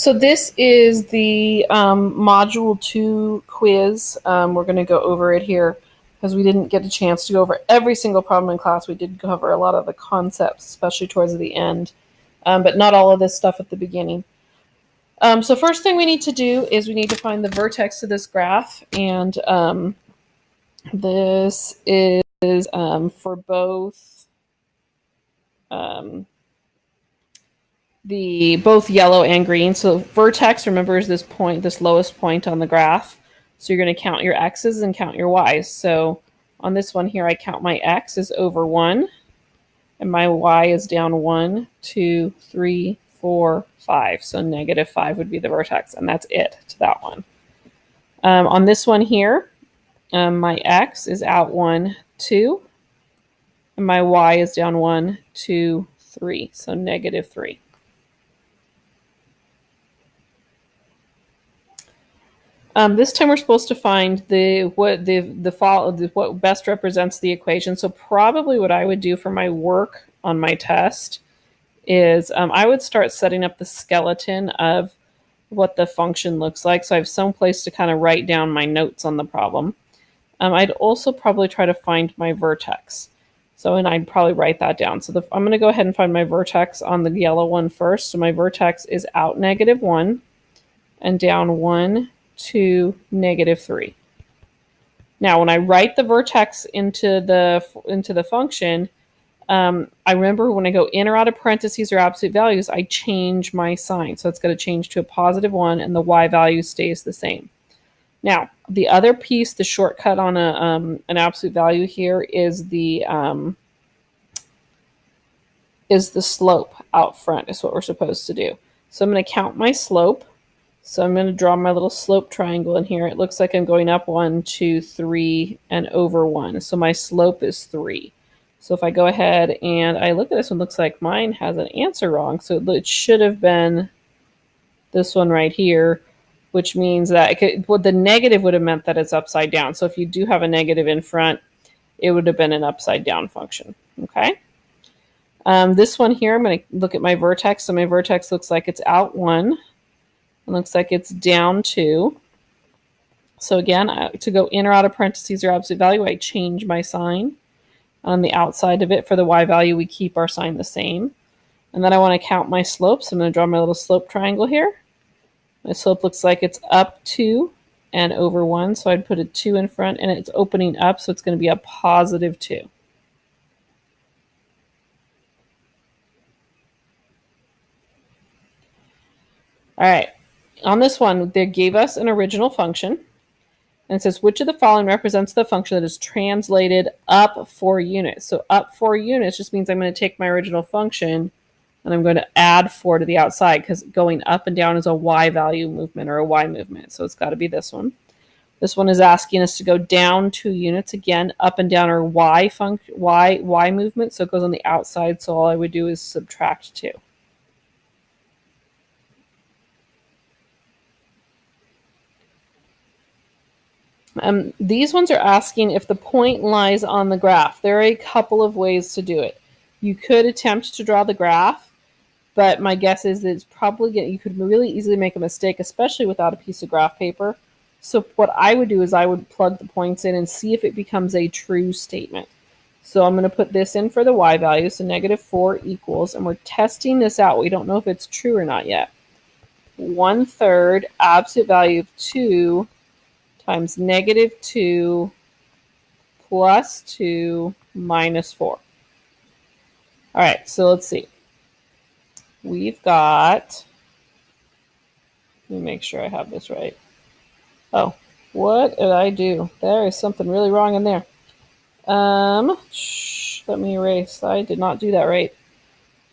So this is the Module 2 quiz. We're going to go over it here because we didn't get a chance to go over every single problem in class. We did cover a lot of the concepts, especially towards the end, but not all of this stuff at the beginning. So first thing we need to do is we need to find the vertex of this graph, and this is for both both yellow and green. So vertex, remember, is this point, this lowest point on the graph. So you're going to count your x's and count your y's. So on this one here, I count my x is over 1, and my y is down 1, 2, 3, 4, 5. So -5 would be the vertex, and that's it to that one. On this one here, my x is out 1, 2, and my y is down 1, 2, 3. So -3. This time we're supposed to find what best represents the equation. So probably what I would do for my work on my test is I would start setting up the skeleton of what the function looks like. So I have some place to kind of write down my notes on the problem. I'd also probably try to find my vertex. And I'd probably write that down. So I'm going to go ahead and find my vertex on the yellow one first. So my vertex is out -1 and down 1, 2, -3. Now, when I write the vertex into the function, I remember when I go in or out of parentheses or absolute values, I change my sign. So it's going to change to a +1, and the y value stays the same. Now, the other piece, the shortcut on an absolute value here is the slope out front is what we're supposed to do. So I'm going to count my slope. So I'm going to draw my little slope triangle in here. It looks like I'm going up 1, 2, 3, and over 1. So my slope is 3. So if I go ahead and I look at this one, looks like mine has an answer wrong. So it should have been this one right here, which means that the negative would have meant that it's upside down. So if you do have a negative in front, it would have been an upside down function. Okay. This one here, I'm going to look at my vertex. So my vertex looks like it's out 1. It looks like it's down 2. So again, to go in or out of parentheses or absolute value, I change my sign. On the outside of it, for the y value, we keep our sign the same. And then I want to count my slope. So I'm going to draw my little slope triangle here. My slope looks like it's up 2 and over 1. So I'd put a 2 in front, and it's opening up. So it's going to be a +2. All right. On this one, they gave us an original function. And it says, which of the following represents the function that is translated up 4 units? So up 4 units just means I'm going to take my original function and I'm going to add 4 to the outside, because going up and down is a y value movement or a y movement. So it's got to be this one. This one is asking us to go down 2 units. Again, up and down are y movement. So it goes on the outside. So all I would do is subtract 2. These ones are asking if the point lies on the graph. There are a couple of ways to do it. You could attempt to draw the graph, but my guess is that it's probably you could really easily make a mistake, especially without a piece of graph paper. So what I would do is I would plug the points in and see if it becomes a true statement. So I'm going to put this in for the y value, so -4 equals, and we're testing this out. We don't know if it's true or not yet. 1/3 absolute value of 2 times -2 plus 2 minus 4. All right, so let's see. We've got, let me make sure I have this right. Oh, what did I do? There is something really wrong in there. Let me erase. I did not do that right.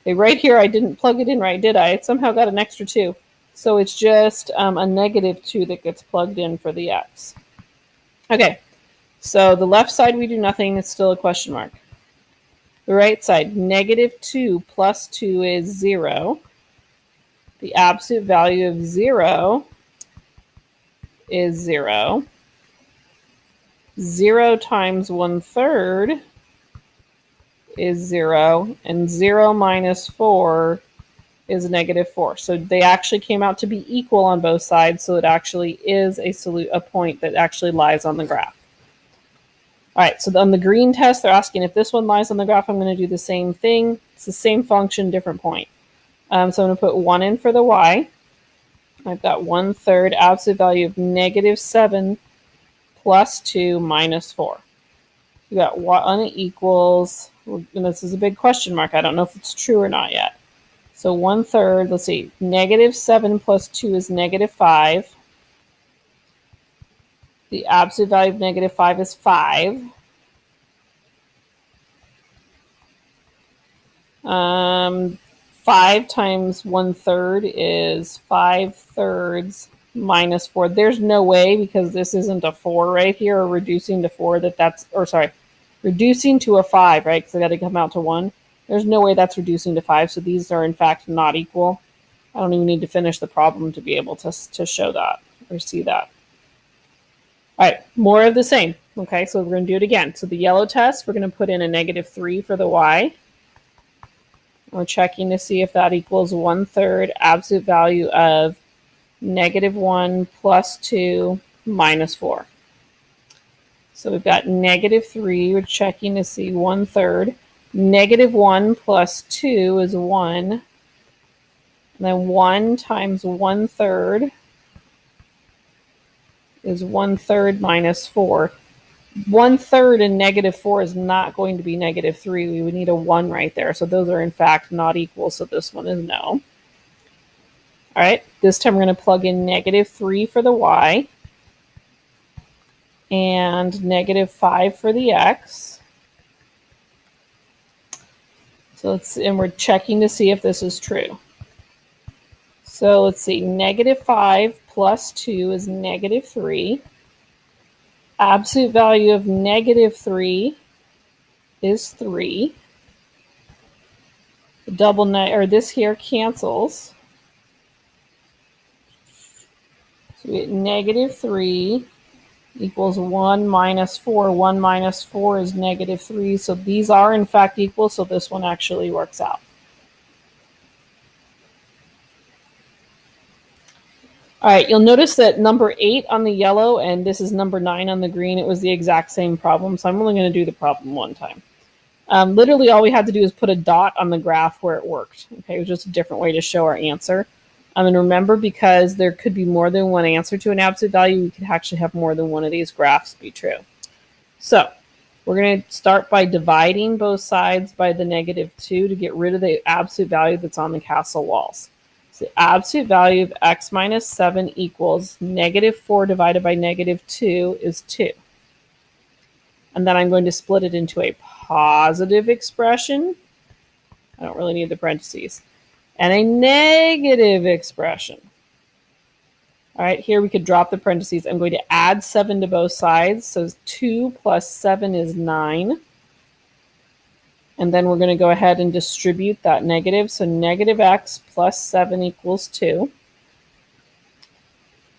Okay, right here, I didn't plug it in right, did I? It somehow got an extra 2. So it's just a -2 that gets plugged in for the x. Okay, so the left side we do nothing. It's still a question mark. The right side, -2 plus 2 is 0. The absolute value of 0 is 0. 0 times 1/3 is 0. And 0 minus 4 is negative 4. So they actually came out to be equal on both sides, so it actually is a point that actually lies on the graph. All right, so on the green test, they're asking if this one lies on the graph. I'm going to do the same thing. It's the same function, different point. So I'm going to put 1 in for the y. I've got 1/3 absolute value of negative 7 plus 2 minus 4. You got 1 equals, and this is a big question mark. I don't know if it's true or not yet. So 1/3, let's see, negative 7 plus 2 is negative 5. The absolute value of negative 5 is 5. 5 times 1/3 is 5/3 minus 4. There's no way, because this isn't a 4 right here, or reducing to 4, reducing to a 5, right? Because I got to come out to 1. There's no way that's reducing to 5, so these are in fact not equal. I don't even need to finish the problem to be able to show that or see that. All right, more of the same. Okay, so we're going to do it again. So the yellow test, we're going to put in a negative 3 for the y. We're checking to see if that equals 1/3 absolute value of negative 1 plus 2 minus 4. So we've got negative 3. We're checking to see 1/3. Negative 1 plus 2 is 1. And then 1 times 1/3 is 1/3 minus 4. 1/3 and negative 4 is not going to be negative 3. We would need a 1 right there. So those are in fact not equal. So this one is no. All right, this time we're going to plug in negative 3 for the y and negative 5 for the x. So and we're checking to see if this is true. So let's see, negative 5 plus 2 is negative 3. Absolute value of negative 3 is 3. The this here cancels. So we get negative 3 equals 1 minus 4. 1 minus 4 is negative 3. So these are in fact equal, so this one actually works out. All right, you'll notice that number 8 on the yellow and this is number 9 on the green, it was the exact same problem. So I'm only going to do the problem one time. Literally all we had to do is put a dot on the graph where it worked. Okay, it was just a different way to show our answer. And remember, because there could be more than one answer to an absolute value, we could actually have more than one of these graphs be true. So we're going to start by dividing both sides by the negative 2 to get rid of the absolute value that's on the castle walls. So the absolute value of x minus 7 equals negative 4 divided by negative 2 is 2. And then I'm going to split it into a positive expression. I don't really need the parentheses. And a negative expression. All right, here we could drop the parentheses. I'm going to add 7 to both sides. So 2 plus 7 is 9. And then we're going to go ahead and distribute that negative. So negative x plus 7 equals 2.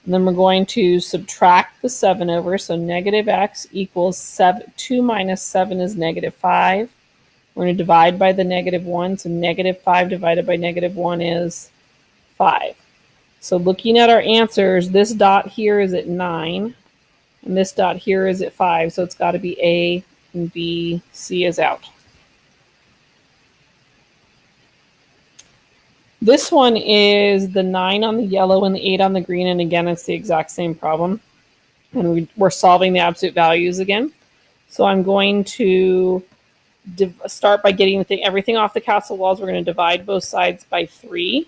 And then we're going to subtract the 7 over. So negative x equals 2 minus 7 is negative 5. We're going to divide by the negative 1. So negative 5 divided by negative 1 is 5. So looking at our answers, this dot here is at 9. And this dot here is at 5. So it's got to be A and B. C is out. This one is the 9 on the yellow and the 8 on the green. And again, it's the exact same problem. And we're solving the absolute values again. So I'm going to start by getting everything off the castle walls. We're going to divide both sides by 3.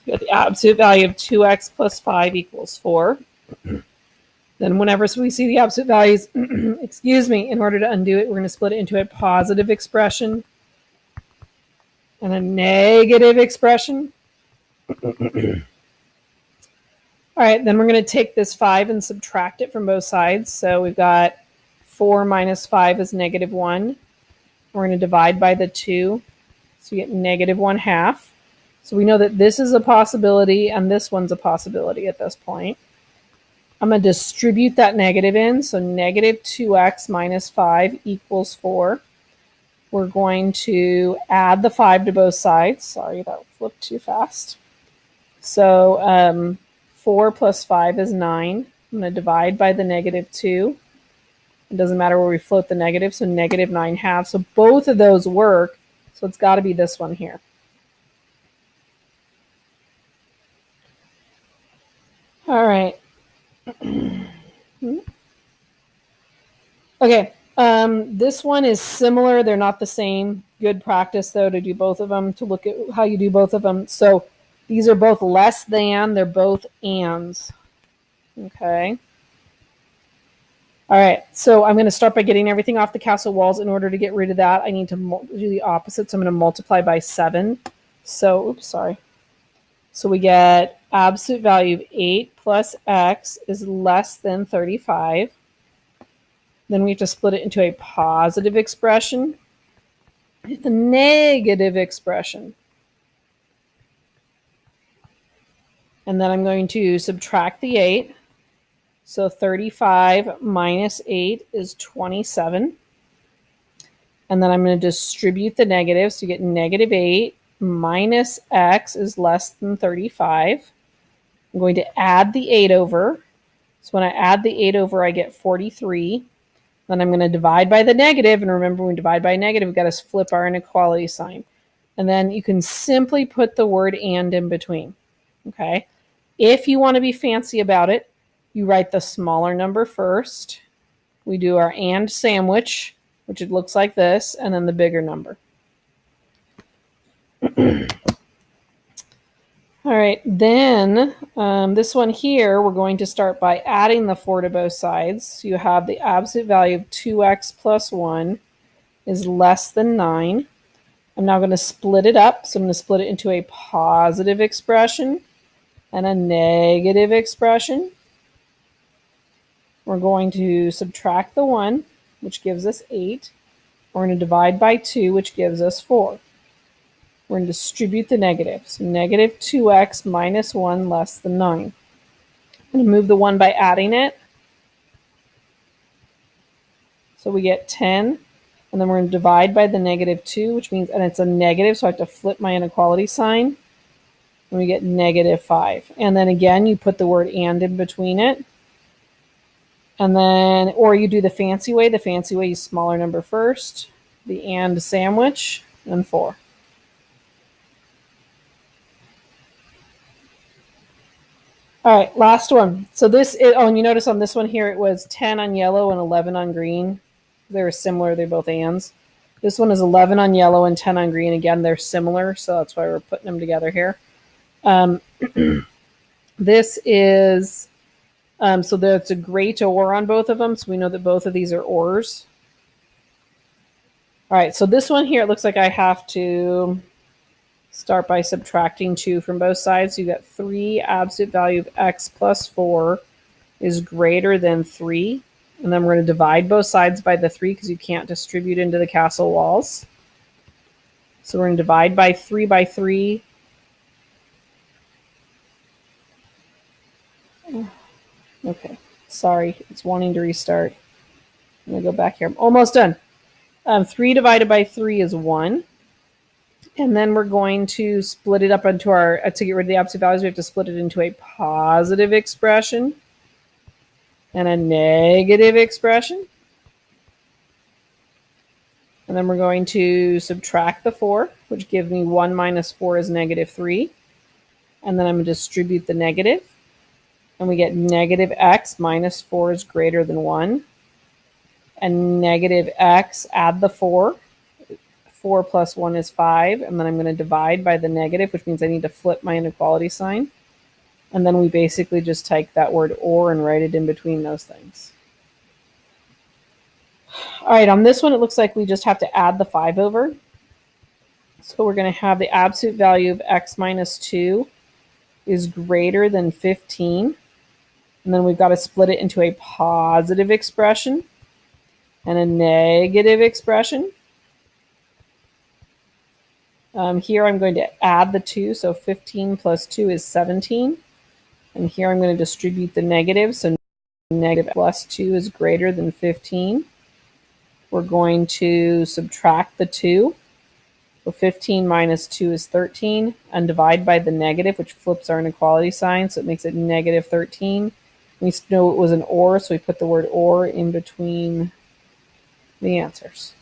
We got the absolute value of 2x plus 5 equals 4. Then whenever we see the absolute values, excuse me, in order to undo it, we're going to split it into a positive expression and a negative expression. All right, then we're going to take this 5 and subtract it from both sides. So we've got 4 minus 5 is negative 1. We're going to divide by the 2. So we get negative 1/2. So we know that this is a possibility and this one's a possibility at this point. I'm going to distribute that negative in. So negative 2x minus 5 equals 4. we're going to add the 5 to both sides. Sorry, that flipped too fast. So 4 plus 5 is 9. I'm going to divide by the -2. It doesn't matter where we float the negative, so -9/2. So both of those work, so it's got to be this one here. All right. Okay, this one is similar. They're not the same. Good practice, though, to do both of them, to look at how you do both of them. So these are both less than. They're both ands. Okay. All right, so I'm going to start by getting everything off the castle walls. In order to get rid of that, I need to do the opposite. So I'm going to multiply by 7. So, oops, sorry. So we get absolute value of 8 plus x is less than 35. Then we have to split it into a positive expression and a negative expression. And then I'm going to subtract the 8. So 35 minus 8 is 27. And then I'm going to distribute the negatives. So you get -8 minus x is less than 35. I'm going to add the 8 over. So when I add the 8 over, I get 43. Then I'm going to divide by the negative. And remember, when we divide by a negative, we've got to flip our inequality sign. And then you can simply put the word and in between. Okay. If you want to be fancy about it, you write the smaller number first. We do our and sandwich, which it looks like this, and then the bigger number. All right, then this one here, we're going to start by adding the 4 to both sides. So you have the absolute value of 2x plus 1 is less than 9. I'm now going to split it up. So I'm going to split it into a positive expression and a negative expression. We're going to subtract the 1, which gives us 8. We're going to divide by 2, which gives us 4. We're going to distribute the negative. So -2x minus 1 less than 9. I'm going to move the 1 by adding it. So we get 10. And then we're going to divide by the -2, which means, and it's a negative, so I have to flip my inequality sign. And we get -5. And then again, you put the word and in between it. And then, or you do the fancy way. The fancy way, you smaller number first. The and sandwich, and 4. All right, last one. So this, and you notice on this one here, it was 10 on yellow and 11 on green. They're similar. They're both ands. This one is 11 on yellow and 10 on green. Again, they're similar, so that's why we're putting them together here. This is, so there's a great or on both of them, so we know that both of these are ors. All right, so this one here, it looks like I have to start by subtracting 2 from both sides. So you got 3 absolute value of x plus 4 is greater than 3. And then we're going to divide both sides by the 3 because you can't distribute into the castle walls. So we're going to divide by 3 by 3. Okay, sorry, it's wanting to restart. I'm going to go back here. I'm almost done. 3 divided by 3 is 1. And then we're going to split it up into our, to get rid of the absolute values, we have to split it into a positive expression and a negative expression. And then we're going to subtract the 4, which gives me 1 minus 4 is -3. And then I'm going to distribute the negative. And we get -x minus 4 is greater than 1. And -x, add the 4. 4 plus 1 is 5, and then I'm going to divide by the negative, which means I need to flip my inequality sign. And then we basically just type that word or and write it in between those things. All right, on this one, it looks like we just have to add the 5 over. So we're going to have the absolute value of x minus 2 is greater than 15. And then we've got to split it into a positive expression and a negative expression. Here I'm going to add the 2, so 15 plus 2 is 17. And here I'm going to distribute the negative, so negative plus 2 is greater than 15. We're going to subtract the 2. So 15 minus 2 is 13, and divide by the negative, which flips our inequality sign, so it makes it negative 13. We know it was an or, so we put the word or in between the answers.